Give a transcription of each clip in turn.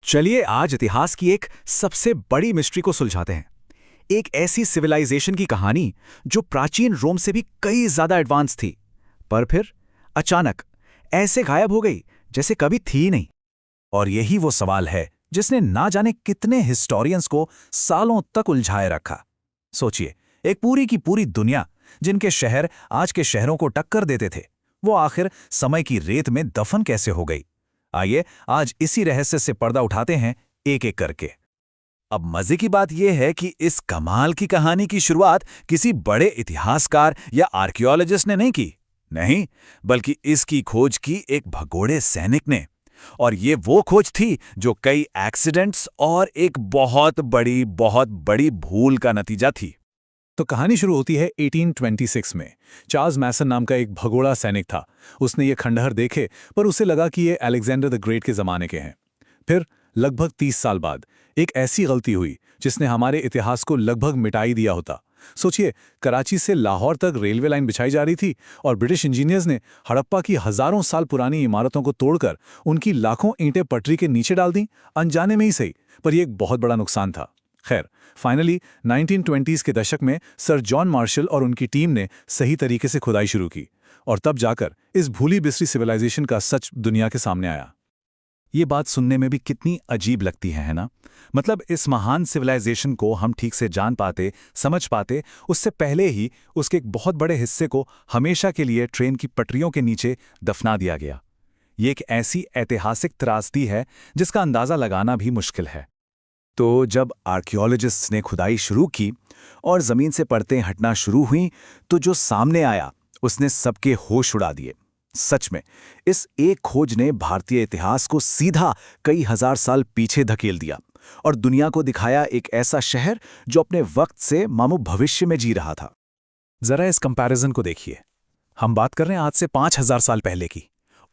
चलिए आज इतिहास की एक सबसे बड़ी मिस्ट्री को सुलझाते हैं। एक ऐसी सिविलाइजेशन की कहानी जो प्राचीन रोम से भी कई ज्यादा एडवांस थी, पर फिर अचानक ऐसे गायब हो गई जैसे कभी थी ही नहीं। और यही वो सवाल है जिसने ना जाने कितने हिस्टोरियंस को सालों तक उलझाए रखा। सोचिए, एक पूरी की पूरी दुनिया जिनके शहर आज के शहरों को टक्कर देते थे, वो आखिर समय की रेत में दफन कैसे हो गई। आइए आज इसी रहस्य से पर्दा उठाते हैं एक एक करके। अब मजे की बात यह है कि इस कमाल की कहानी की शुरुआत किसी बड़े इतिहासकार या आर्कियोलॉजिस्ट ने नहीं की, नहीं, बल्कि इसकी खोज की एक भगोड़े सैनिक ने। और ये वो खोज थी जो कई एक्सीडेंट्स और एक बहुत बड़ी भूल का नतीजा थी। तो कहानी शुरू होती है 1826 में। चार्ल्स मैसन नाम का एक भगोड़ा सैनिक था। उसने ये खंडहर देखे, पर उसे लगा कि ये अलेक्जेंडर द ग्रेट के ज़माने के हैं। फिर लगभग 30 साल बाद एक ऐसी गलती हुई जिसने हमारे इतिहास को लगभग मिटाई दिया होता। सोचिए, कराची से लाहौर तक रेलवे लाइन बिछाई जा रही थी और ब्रिटिश इंजीनियर्स ने हड़प्पा की हजारों साल पुरानी इमारतों को तोड़कर उनकी लाखों ईंटें पटरी के नीचे डाल दी, अनजाने में ही सही, पर यह एक बहुत बड़ा नुकसान था। खैर, फाइनली 1920s के दशक में सर जॉन मार्शल और उनकी टीम ने सही तरीके से खुदाई शुरू की, और तब जाकर इस भूली बिसरी सिविलाइजेशन का सच दुनिया के सामने आया। ये बात सुनने में भी कितनी अजीब लगती है ना? मतलब इस महान सिविलाइजेशन को हम ठीक से जान पाते, समझ पाते, उससे पहले ही उसके एक बहुत बड़े हिस्से को हमेशा के लिए ट्रेन की पटरियों के नीचे दफना दिया गया। ये एक ऐसी ऐतिहासिक त्रासदी है जिसका अंदाज़ा लगाना भी मुश्किल है। तो जब आर्कियोलॉजिस्ट्स ने खुदाई शुरू की और ज़मीन से परतें हटना शुरू हुईं, तो जो सामने आया उसने सबके होश उड़ा दिए। सच में, इस एक खोज ने भारतीय इतिहास को सीधा कई हजार साल पीछे धकेल दिया और दुनिया को दिखाया एक ऐसा शहर जो अपने वक्त से मामू भविष्य में जी रहा था। जरा इस कंपैरिजन को देखिए। हम बात कर रहे हैं आज से 5000 साल पहले की।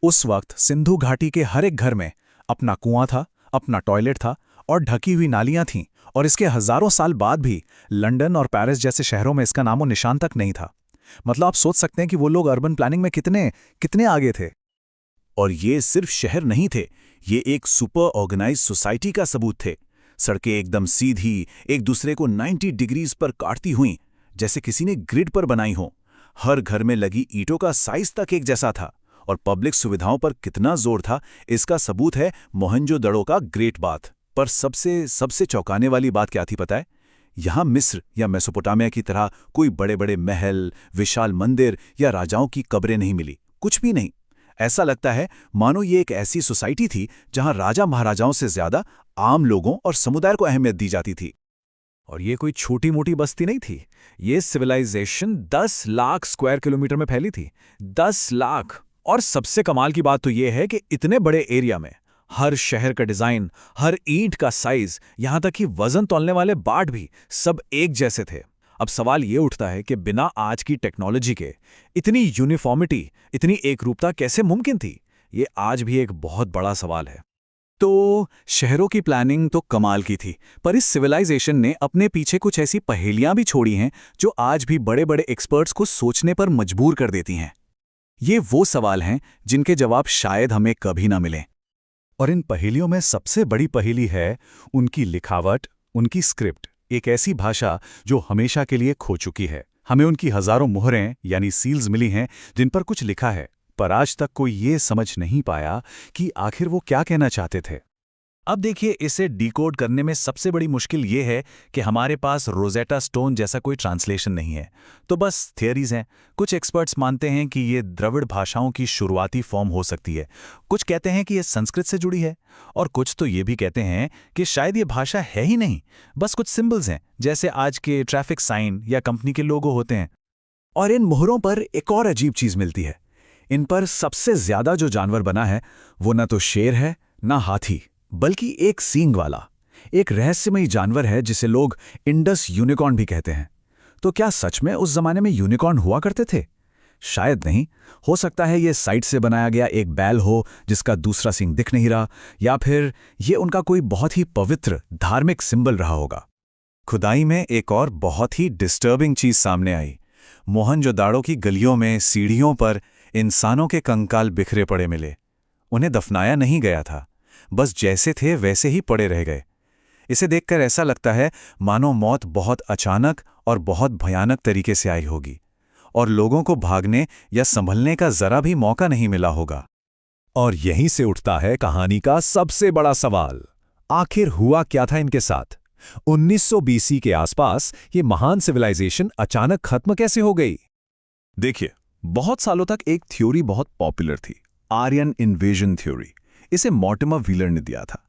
उस वक्त सिंधु घाटी के हर एक घर में अपना कुआं था, अपना टॉयलेट था और ढकी हुई नालियां थीं, और इसके हजारों साल बाद भी लंदन और पेरिस जैसे शहरों में इसका नामो निशान तक नहीं था। मतलब आप सोच सकते हैं कि वो लोग अर्बन प्लानिंग में कितने आगे थे। और ये सिर्फ शहर नहीं थे, ये एक सुपर ऑर्गेनाइज सोसाइटी का सबूत थे। सड़कें एकदम सीधी, एक दूसरे को 90 डिग्रीज पर काटती हुईं, जैसे किसी ने ग्रिड पर बनाई हो। हर घर में लगी ईंटों का साइज तक एक जैसा था, और पब्लिक सुविधाओं पर कितना जोर था इसका सबूत है मोहनजोदड़ो का ग्रेट बाथ। पर सबसे चौंकाने वाली बात क्या थी पता है? यहाँ मिस्र या मेसोपोटामिया की तरह कोई बड़े बड़े महल, विशाल मंदिर या राजाओं की कब्रें नहीं मिली, कुछ भी नहीं। ऐसा लगता है मानो ये एक ऐसी सोसाइटी थी जहाँ राजा महाराजाओं से ज्यादा आम लोगों और समुदाय को अहमियत दी जाती थी। और ये कोई छोटी मोटी बस्ती नहीं थी। ये सिविलाइजेशन 10 लाख स्क्वायर किलोमीटर में फैली थी। 10 लाख। और सबसे कमाल की बात तो ये है कि इतने बड़े एरिया में हर शहर का डिजाइन, हर ईंट का साइज, यहां तक कि वजन तौलने वाले बाट भी सब एक जैसे थे। अब सवाल ये उठता है कि बिना आज की टेक्नोलॉजी के इतनी यूनिफॉर्मिटी, इतनी एकरूपता कैसे मुमकिन थी? ये आज भी एक बहुत बड़ा सवाल है। तो शहरों की प्लानिंग तो कमाल की थी, पर इस सिविलाइजेशन ने अपने पीछे कुछ ऐसी पहेलियां भी छोड़ी हैं जो आज भी बड़े बड़े एक्सपर्ट्स को सोचने पर मजबूर कर देती हैं। ये वो सवाल हैं जिनके जवाब शायद हमें कभी ना मिलें। और इन पहेलियों में सबसे बड़ी पहेली है उनकी लिखावट, उनकी स्क्रिप्ट। एक ऐसी भाषा जो हमेशा के लिए खो चुकी है। हमें उनकी हजारों मुहरें यानी सील्स मिली हैं जिन पर कुछ लिखा है, पर आज तक कोई ये समझ नहीं पाया कि आखिर वो क्या कहना चाहते थे। अब देखिए, इसे डिकोड करने में सबसे बड़ी मुश्किल ये है कि हमारे पास रोजेटा स्टोन जैसा कोई ट्रांसलेशन नहीं है, तो बस थियरीज हैं। कुछ एक्सपर्ट्स मानते हैं कि ये द्रविड़ भाषाओं की शुरुआती फॉर्म हो सकती है, कुछ कहते हैं कि ये संस्कृत से जुड़ी है, और कुछ तो ये भी कहते हैं कि शायद ये भाषा है ही नहीं, बस कुछ सिंबल्स हैं, जैसे आज के ट्रैफिक साइन या कंपनी के लोगो होते हैं। और इन मुहरों पर एक और अजीब चीज मिलती है। इन पर सबसे ज्यादा जो जानवर बना है वो न तो शेर है, ना हाथी, बल्कि एक सींग वाला, एक रहस्यमयी जानवर है जिसे लोग इंडस यूनिकॉर्न भी कहते हैं। तो क्या सच में उस जमाने में यूनिकॉर्न हुआ करते थे? शायद नहीं। हो सकता है ये साइड से बनाया गया एक बैल हो जिसका दूसरा सींग दिख नहीं रहा, या फिर ये उनका कोई बहुत ही पवित्र धार्मिक सिंबल रहा होगा। खुदाई में एक और बहुत ही डिस्टर्बिंग चीज सामने आई। मोहनजोदाड़ो की गलियों में सीढ़ियों पर इंसानों के कंकाल बिखरे पड़े मिले। उन्हें दफनाया नहीं गया था, बस जैसे थे वैसे ही पड़े रह गए। इसे देखकर ऐसा लगता है मानो मौत बहुत अचानक और बहुत भयानक तरीके से आई होगी और लोगों को भागने या संभलने का जरा भी मौका नहीं मिला होगा। और यहीं से उठता है कहानी का सबसे बड़ा सवाल, आखिर हुआ क्या था इनके साथ? 1900 बीसी के आसपास ये महान सिविलाइजेशन अचानक खत्म कैसे हो गई? देखिए, बहुत सालों तक एक थ्योरी बहुत पॉपुलर थी, आर्यन इन्वेजन थ्योरी। इसे मॉर्टिमर व्हीलर ने दिया था।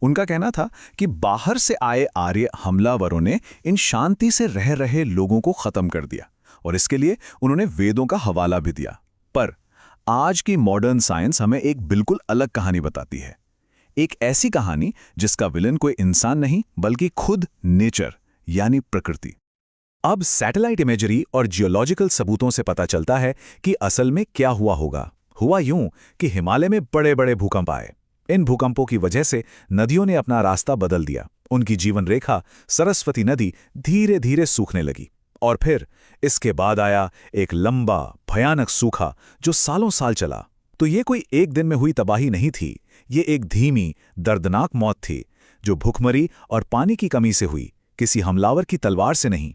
उनका कहना था कि बाहर से आए आर्य हमलावरों ने इन शांति से रह रहे लोगों को खत्म कर दिया और इसके लिए उन्होंने वेदों का हवाला भी दिया। पर आज की मॉडर्न साइंस हमें एक बिल्कुल अलग कहानी बताती है। एक ऐसी कहानी जिसका विलन कोई इंसान नहीं बल्कि खुद नेचर यानी प्रकृति। अब सैटेलाइट इमेजरी और जियोलॉजिकल सबूतों से पता चलता है कि असल में क्या हुआ होगा। हुआ यूं कि हिमालय में बड़े बड़े भूकंप आए। इन भूकंपों की वजह से नदियों ने अपना रास्ता बदल दिया। उनकी जीवन रेखा सरस्वती नदी धीरे धीरे सूखने लगी और फिर इसके बाद आया एक लंबा भयानक सूखा जो सालों साल चला। तो ये कोई एक दिन में हुई तबाही नहीं थी, ये एक धीमी दर्दनाक मौत थी जो भूखमरी और पानी की कमी से हुई, किसी हमलावर की तलवार से नहीं।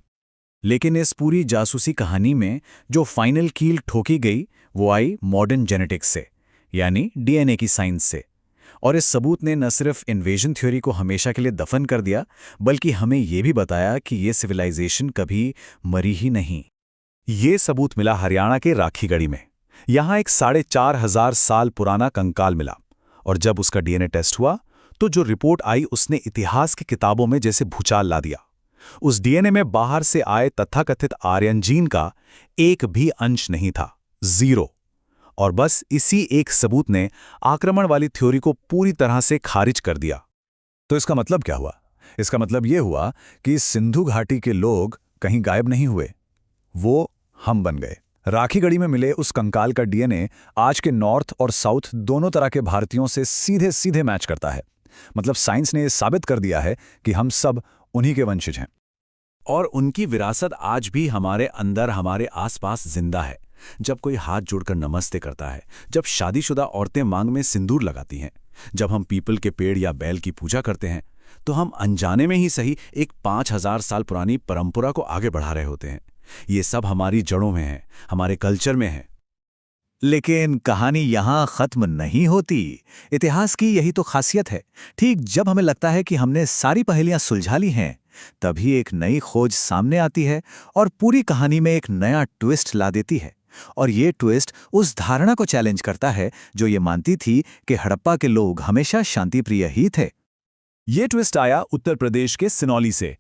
लेकिन इस पूरी जासूसी कहानी में जो फाइनल कील ठोकी गई वो आई मॉडर्न जेनेटिक्स से, यानी डीएनए की साइंस से। और इस सबूत ने न सिर्फ इन्वेजन थ्योरी को हमेशा के लिए दफन कर दिया, बल्कि हमें ये भी बताया कि ये सिविलाइजेशन कभी मरी ही नहीं। ये सबूत मिला हरियाणा के राखीगढ़ी में। यहाँ एक 4500 साल पुराना कंकाल मिला और जब उसका डीएनए टेस्ट हुआ तो जो रिपोर्ट आई उसने इतिहास की किताबों में जैसे भूचाल ला दिया। उस डीएनए में बाहर से आए तथाकथित आर्यन जीन का एक भी अंश नहीं था, 0। और बस इसी एक सबूत ने आक्रमण वाली थ्योरी को पूरी तरह से खारिज कर दिया। तो इसका मतलब क्या हुआ? इसका मतलब ये हुआ कि सिंधु घाटी के लोग कहीं गायब नहीं हुए, वो हम बन गए। राखीगढ़ी में मिले उस कंकाल का डीएनए आज के नॉर्थ और साउथ दोनों तरह के भारतीयों से सीधे सीधे मैच करता है। मतलब साइंस ने यह साबित कर दिया है कि हम सब उन्हीं के वंशज हैं। और उनकी विरासत आज भी हमारे अंदर, हमारे आसपास जिंदा है। जब कोई हाथ जोड़कर नमस्ते करता है, जब शादीशुदा औरतें मांग में सिंदूर लगाती हैं, जब हम पीपल के पेड़ या बैल की पूजा करते हैं, तो हम अनजाने में ही सही एक 5000 साल पुरानी परंपरा को आगे बढ़ा रहे होते हैं। ये सब हमारी जड़ों में है, हमारे कल्चर में है। लेकिन कहानी यहां खत्म नहीं होती। इतिहास की यही तो खासियत है। ठीक जब हमें लगता है कि हमने सारी पहेलियां सुलझा ली हैं, तभी एक नई खोज सामने आती है और पूरी कहानी में एक नया ट्विस्ट ला देती है। और ये ट्विस्ट उस धारणा को चैलेंज करता है जो ये मानती थी कि हड़प्पा के लोग हमेशा शांतिप्रिय ही थे। ये ट्विस्ट आया उत्तर प्रदेश के सिनौली से।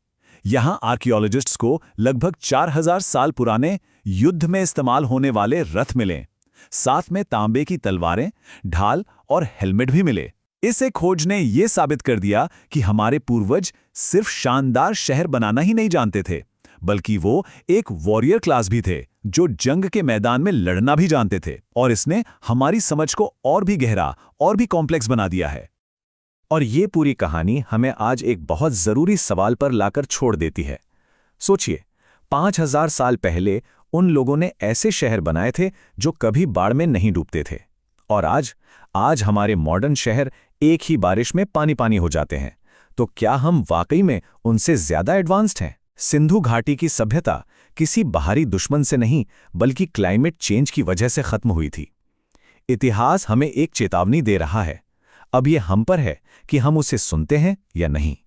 यहां आर्कियोलॉजिस्ट्स को लगभग 4000 साल पुराने युद्ध में इस्तेमाल होने वाले रथ मिले। साथ में तांबे की तलवारें, ढाल और हेलमेट भी मिले। इस एक खोज ने यह साबित कर दिया कि हमारे पूर्वज सिर्फ शानदार शहर बनाना ही नहीं जानते थे, बल्कि वो एक वॉरियर क्लास भी थे जो जंग के मैदान में लड़ना भी जानते थे। और इसने हमारी समझ को और भी गहरा और भी कॉम्प्लेक्स बना दिया है। और ये पूरी कहानी हमें आज एक बहुत जरूरी सवाल पर लाकर छोड़ देती है। सोचिए, 5000 साल पहले उन लोगों ने ऐसे शहर बनाए थे जो कभी बाढ़ में नहीं डूबते थे। और आज हमारे मॉडर्न शहर एक ही बारिश में पानी पानी हो जाते हैं। तो क्या हम वाकई में उनसे ज्यादा एडवांस्ड हैं? सिंधु घाटी की सभ्यता किसी बाहरी दुश्मन से नहीं, बल्कि क्लाइमेट चेंज की वजह से खत्म हुई थी। इतिहास हमें एक चेतावनी दे रहा है। अब ये हम पर है कि हम उसे सुनते हैं या नहीं।